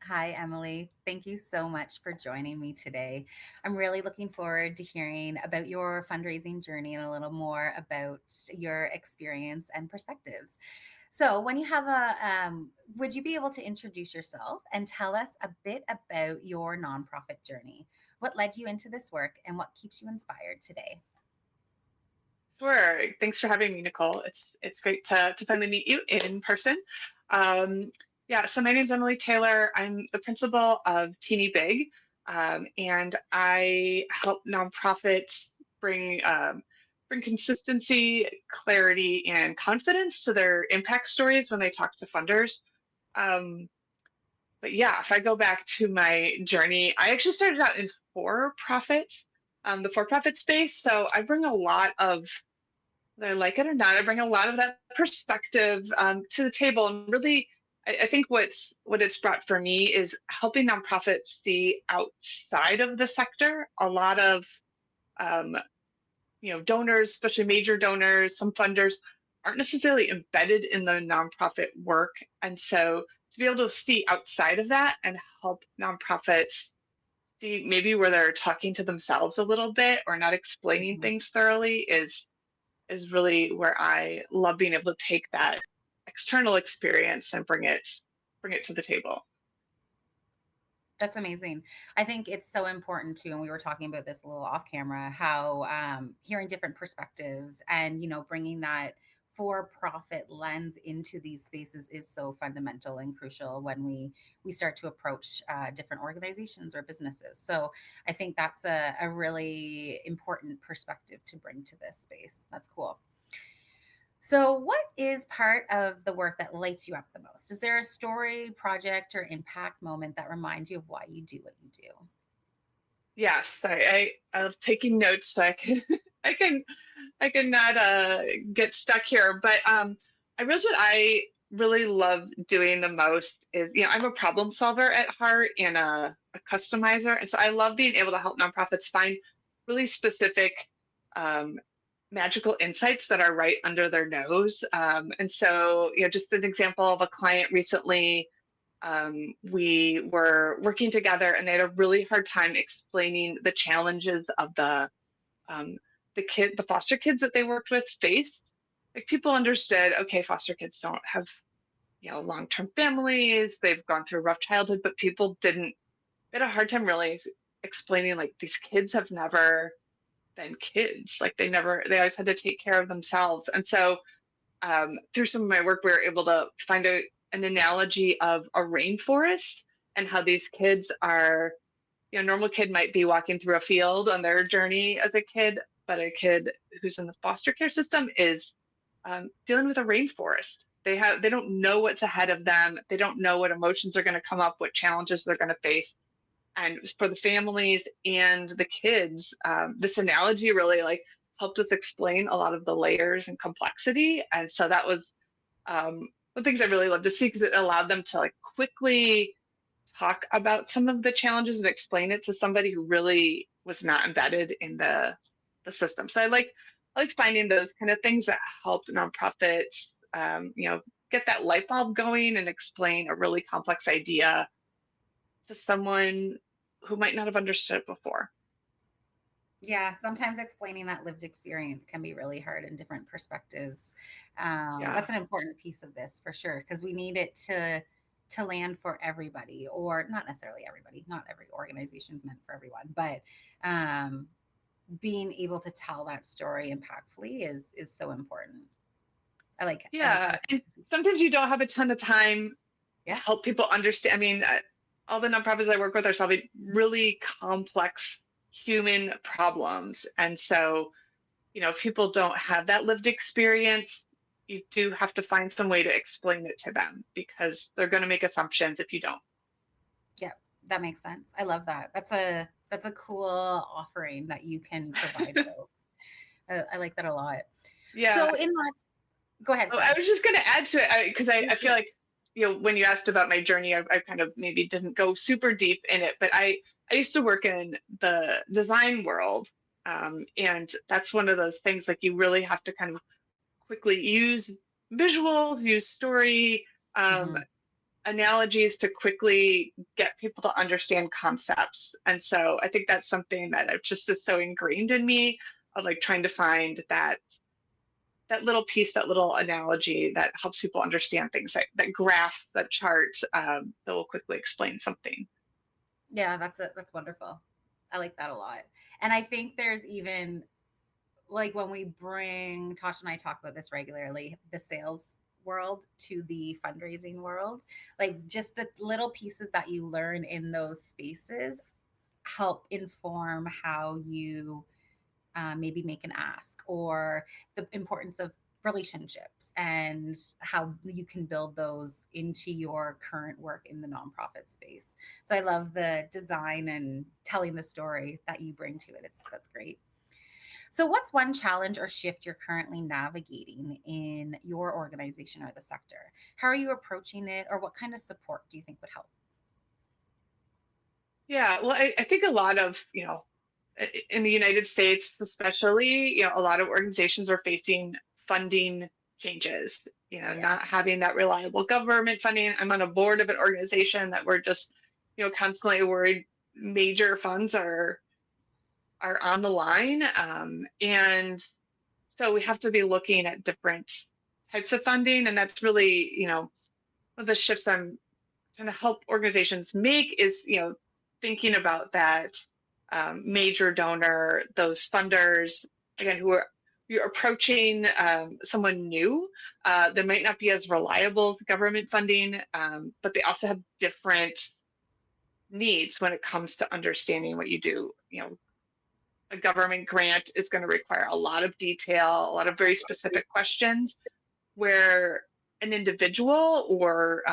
Hi, Emily. Thank you so much for joining me today. I'm really looking forward to hearing about your fundraising journey and a little more about your experience and perspectives. So, when you have would you be able to introduce yourself and tell us a bit about your nonprofit journey? What led you into this work and what keeps you inspired today? Sure. Thanks for having me, Nicole. It's great to finally meet you in person. Um, yeah, so my name's Emily Taylor. I'm the principal of Teeny Big, and I help nonprofits bring bring consistency, clarity, and confidence to their impact stories when they talk to funders. Um, but yeah, if I go back to my journey, I actually started out in for-profit, the for-profit space. So I bring a lot of whether I like it or not, I bring a lot of that perspective to the table. And really, I think what it's brought for me is helping nonprofits see outside of the sector. A lot of um, donors, especially major donors, some funders aren't necessarily embedded in the nonprofit work, and so to be able to see outside of that and help nonprofits see maybe where they're talking to themselves a little bit or not explaining Mhm. things thoroughly is really where I love being able to take that external experience and bring it to the table. That's amazing. I think it's so important too, and we were talking about this a little off camera, how hearing different perspectives and bringing that for-profit lens into these spaces is so fundamental and crucial when we start to approach different organizations or businesses. So I think that's a really important perspective to bring to this space. That's cool. So, what is part of the work that lights you up the most? Is there a story, project, or impact moment that reminds you of why you do what you do? Yes, I love taking notes so I can I can I can not get stuck here. But I realize what I really love doing the most is, I'm a problem solver at heart and a customizer. And so I love being able to help nonprofits find really specific um, magical insights that are right under their nose. And so, just an example of a client recently, we were working together and they had a really hard time explaining the challenges of um, the foster kids that they worked with faced. Like people understood, okay, foster kids don't have, long-term families, they've gone through a rough childhood, but people didn't, they had a hard time really explaining like these kids have never been kids. Like they always had to take care of themselves. And so through some of my work, we were able to find an analogy of a rainforest and how these kids are, a normal kid might be walking through a field on their journey as a kid, but a kid who's in the foster care system is dealing with a rainforest. They don't know what's ahead of them. They don't know what emotions are going to come up, what challenges they're going to face. And for the families and the kids, this analogy really like helped us explain a lot of the layers and complexity. And so that was one of the things I really love to see because it allowed them to like quickly talk about some of the challenges and explain it to somebody who really was not embedded in the system. So I like finding those kind of things that help nonprofits, get that light bulb going and explain a really complex idea to someone who might not have understood it before. Yeah, sometimes explaining that lived experience can be really hard in different perspectives. Yeah. That's an important piece of this for sure because we need it to land for everybody, or not necessarily everybody. Not every organization is meant for everyone, but um, being able to tell that story impactfully is so important. I like Yeah. that. And sometimes you don't have a ton of time to Yeah. help people understand. I mean, all the nonprofits I work with are solving really complex human problems. And so, if people don't have that lived experience, you do have to find some way to explain it to them because they're going to make assumptions if you don't. Yeah, that makes sense. I love that. That's a cool offering that you can provide folks. I like that a lot. Yeah. So in that, go ahead. Oh, I Sorry. was just going to add to it because I Yeah. feel like, when you asked about my journey, I kind of maybe didn't go super deep in it, but I used to work in the design world. And that's one of those things like you really have to kind of quickly use visuals, use story, um, Mhm. analogies to quickly get people to understand concepts. And so I think that's something that I've just is so ingrained in me of like trying to find that little piece, that little analogy that helps people understand things, that graph, that chart that will quickly explain something. Yeah, that's wonderful. I like that a lot. And I think there's even like when we bring Tasha and I talk about this regularly, the sales world to the fundraising world, like just the little pieces that you learn in those spaces help inform how you maybe make an ask, or the importance of relationships and how you can build those into your current work in the nonprofit space. So I love the design and telling the story that you bring to it. It's That's great. So what's one challenge or shift you're currently navigating in your organization or the sector? How are you approaching it, or what kind of support do you think would help? Yeah, well, I think a lot of, in the United States, especially, a lot of organizations are facing funding changes, Yeah. not having that reliable government funding. I'm on a board of an organization that we're just, constantly worried major funds are on the line. And so we have to be looking at different types of funding. And that's really, one of the shifts I'm trying to help organizations make is, thinking about that major donor, those funders, again, who are you're approaching someone new. They might not be as reliable as government funding, but they also have different needs when it comes to understanding what you do. A government grant is going to require a lot of detail, a lot of very specific questions, where an individual or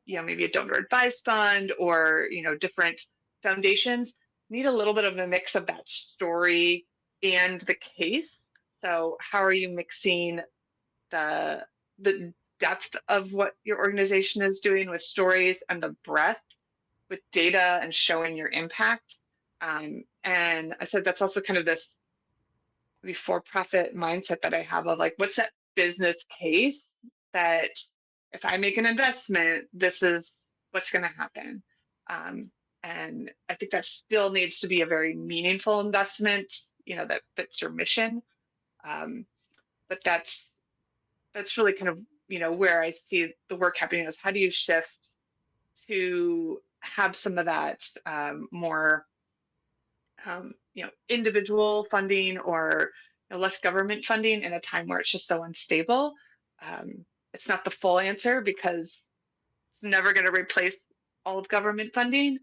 maybe a donor advised fund or different foundations need a little bit of a mix of that story and the case. So how are you mixing the the depth of what your organization is doing with stories and the breadth with data and showing your impact? And I said that's also kind of this for-profit mindset that I have of like, what's that business case that if I make an investment, this is what's going to happen. Um, and I think that still needs to be a very meaningful investment, that fits your mission. Um, but that's really kind of where I see the work happening is how do you shift to have some of that more individual funding or less government funding in a time where it's just so unstable. Um, it's not the full answer because it's never going to replace all of government funding.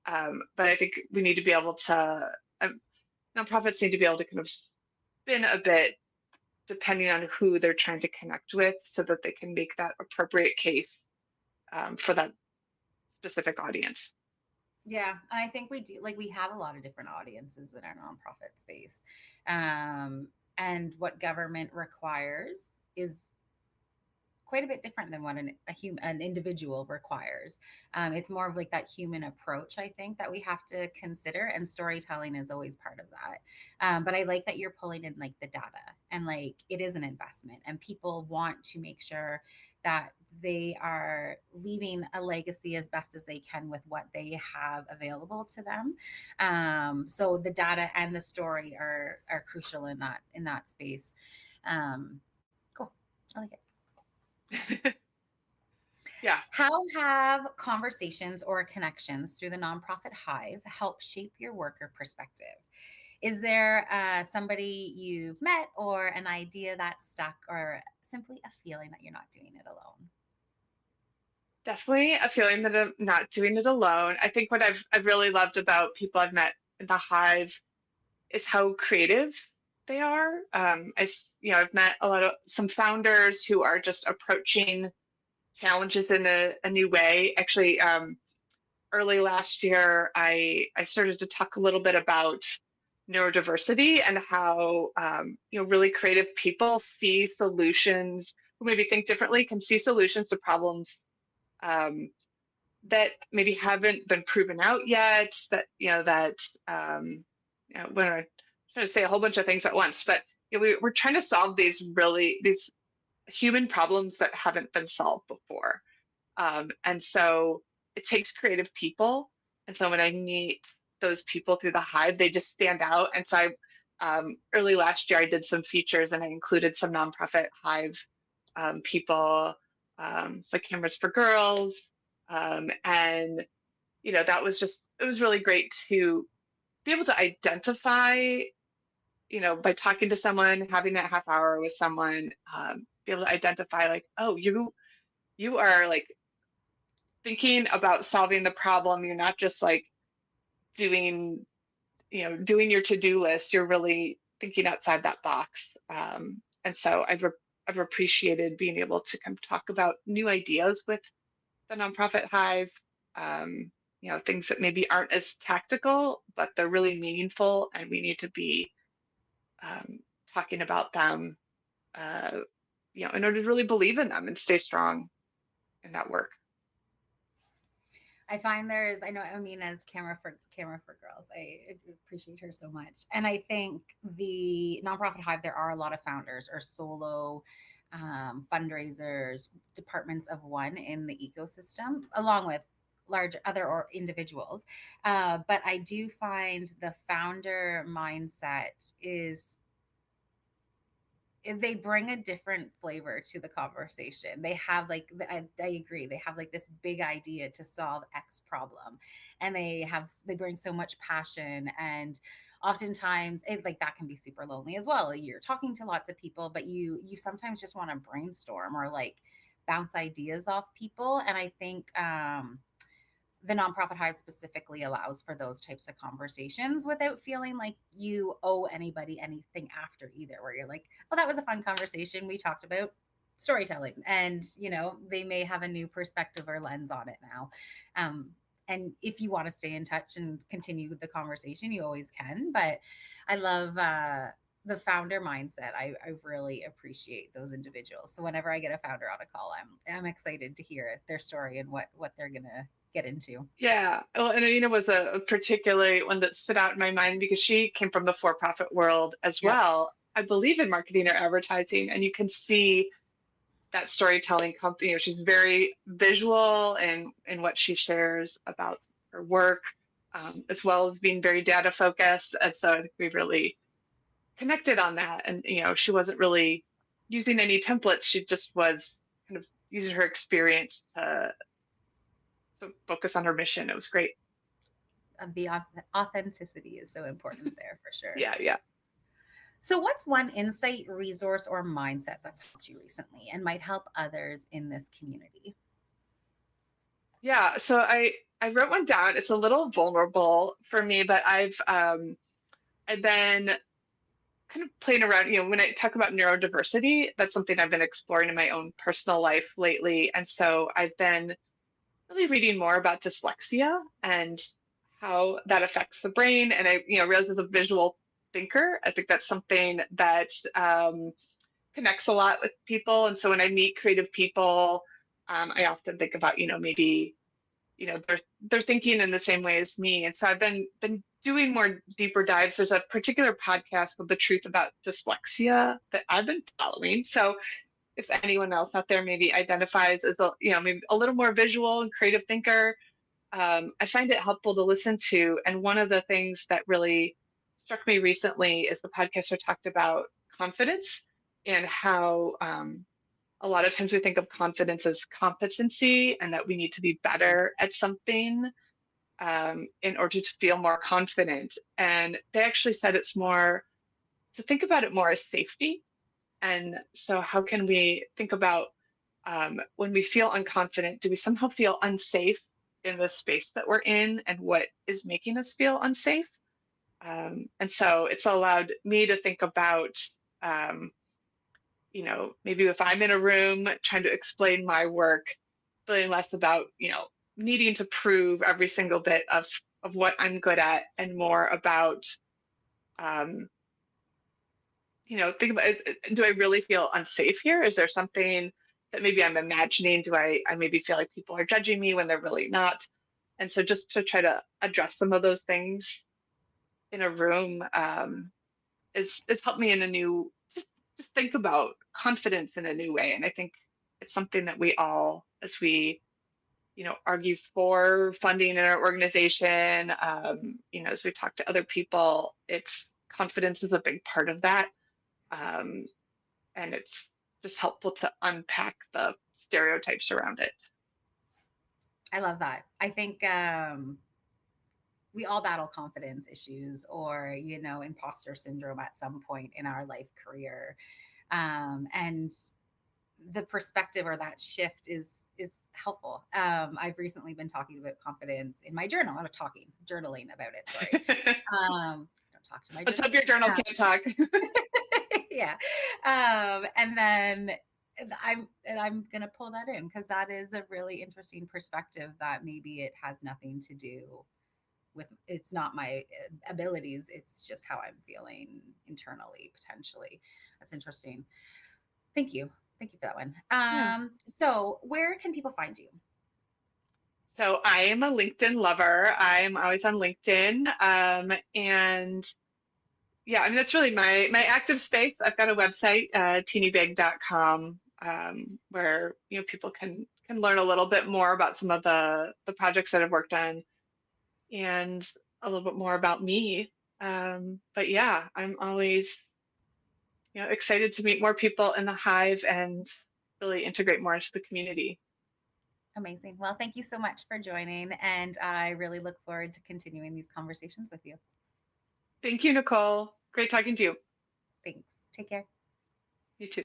But I think we need to be able to, nonprofits need to be able to kind of spin a bit depending on who they're trying to connect with so that they can make that appropriate case for that specific audience. Yeah, and I think we do, like, we have a lot of different audiences in our nonprofit space. Um, and what government requires is quite a bit different than what an individual requires. It's more of like that human approach, I think, that we have to consider, and storytelling is always part of that. But I like that you're pulling in like the data, and like it is an investment, and people want to make sure that they are leaving a legacy as best as they can with what they have available to them. So the data and the story are crucial in that space. Cool, I like it. Yeah. How have conversations or connections through the nonprofit Hive helped shape your work or perspective? Is there somebody you've met, or an idea that stuck, or simply a feeling that you're not doing it alone? Definitely a feeling that I'm not doing it alone. I think what I've really loved about people I've met in the Hive is how creative they are. I've met some founders who are just approaching challenges in a new way. Actually, early last year, I started to talk a little bit about neurodiversity and how really creative people see solutions, who maybe think differently, can see solutions to problems um, that maybe haven't been proven out yet. When I try to say a whole bunch of things at once, but we're trying to solve these human problems that haven't been solved before. And so it takes creative people. And so when I meet those people through the Hive, they just stand out. And so early last year, I did some features and I included some nonprofit Hive people, like Cameras for Girls. And, that was it was really great to be able to identify, by talking to someone, having that half hour with someone, be able to identify like, oh, you are like thinking about solving the problem. You're not just like doing, doing your to-do list. You're really thinking outside that box. And so I've appreciated being able to come talk about new ideas with the nonprofit Hive. Things that maybe aren't as tactical, but they're really meaningful, and we need to be um, talking about them, uh, in order to really believe in them and stay strong in that work. I find I know, I mean, as camera for girls, I appreciate her so much. And I think the nonprofit Hive, there are a lot of founders or solo fundraisers, departments of one in the ecosystem, along with large other or individuals. But I do find the founder mindset is they bring a different flavor to the conversation. They have like I agree. They have like this big idea to solve X problem, and they bring so much passion. And oftentimes, like that can be super lonely as well. You're talking to lots of people, but you sometimes just want to brainstorm or like bounce ideas off people. And I think the nonprofit Hive specifically allows for those types of conversations without feeling like you owe anybody anything after either, where you're like, oh, that was a fun conversation. We talked about storytelling, and they may have a new perspective or lens on it now. um, and if you want to stay in touch and continue the conversation, you always can. But I love the founder mindset. I really appreciate those individuals. So whenever I get a founder on a call, I'm excited to hear their story and what they're gonna get into. Yeah. Well, and Anina was a particular one that stood out in my mind because she came from the for-profit world as Yep. well. I believe in marketing or advertising, and you can see that storytelling company. She's very visual in what she shares about her work, as well as being very data focused. And so I think we really connected on that. And she wasn't really using any templates. She just was kind of using her experience to focus on her mission. It was great. The authenticity is so important there for sure. Yeah, yeah. So, what's one insight, resource, or mindset that's helped you recently and might help others in this community? Yeah, so I wrote one down. It's a little vulnerable for me, but I've been kind of playing around, when I talk about neurodiversity, that's something I've been exploring in my own personal life lately. And so I've been really reading more about dyslexia and how that affects the brain. And I, realize as a visual thinker, I think that's something that connects a lot with people. And so when I meet creative people, I often think about, maybe they're thinking in the same way as me. And so I've been doing more deeper dives. There's a particular podcast called The Truth About Dyslexia that I've been following. So if anyone else out there maybe identifies as a, maybe a little more visual and creative thinker, I find it helpful to listen to. And one of the things that really struck me recently is the podcaster talked about confidence and how a lot of times we think of confidence as competency and that we need to be better at something in order to feel more confident. And they actually said it's more to think about it more as safety. And so, how can we think about when we feel unconfident? Do we somehow feel unsafe in the space that we're in, and what is making us feel unsafe? And so, it's allowed me to think about um, maybe if I'm in a room trying to explain my work, feeling less about, needing to prove every single bit of what I'm good at, and more about, um, think about, do I really feel unsafe here? Is there something that maybe I'm imagining? Do I maybe feel like people are judging me when they're really not? And so just to try to address some of those things in a room is helped me in a new just think about confidence in a new way. And I think it's something that we all, as we argue for funding in our organization. As we talk to other people, it's confidence is a big part of that. Um, and it's just helpful to unpack the stereotypes around it. I love that. I think we all battle confidence issues or, imposter syndrome at some point in our life career. And the perspective or that shift is helpful. I've recently been talking about confidence in my journal. I'm talking, journaling about it. Sorry. Don't talk to my Let's journal. hope your journal can't talk. Yeah. And then I'm gonna pull that in because that is a really interesting perspective that maybe it has nothing to do with it's not my abilities, it's just how I'm feeling internally potentially. That's interesting. Thank you. Thank you for that one. Yeah. So where can people find you? So I am a LinkedIn lover. I'm always on LinkedIn. And yeah, I mean, that's really my active space. I've got a website, teenybig.com, where, people can learn a little bit more about some of the projects that I've worked on and a little bit more about me. But yeah, I'm always, excited to meet more people in the Hive and really integrate more into the community. Amazing. Well, thank you so much for joining, and I really look forward to continuing these conversations with you. Thank you, Nicole. Great talking to you. Thanks. Take care. You too.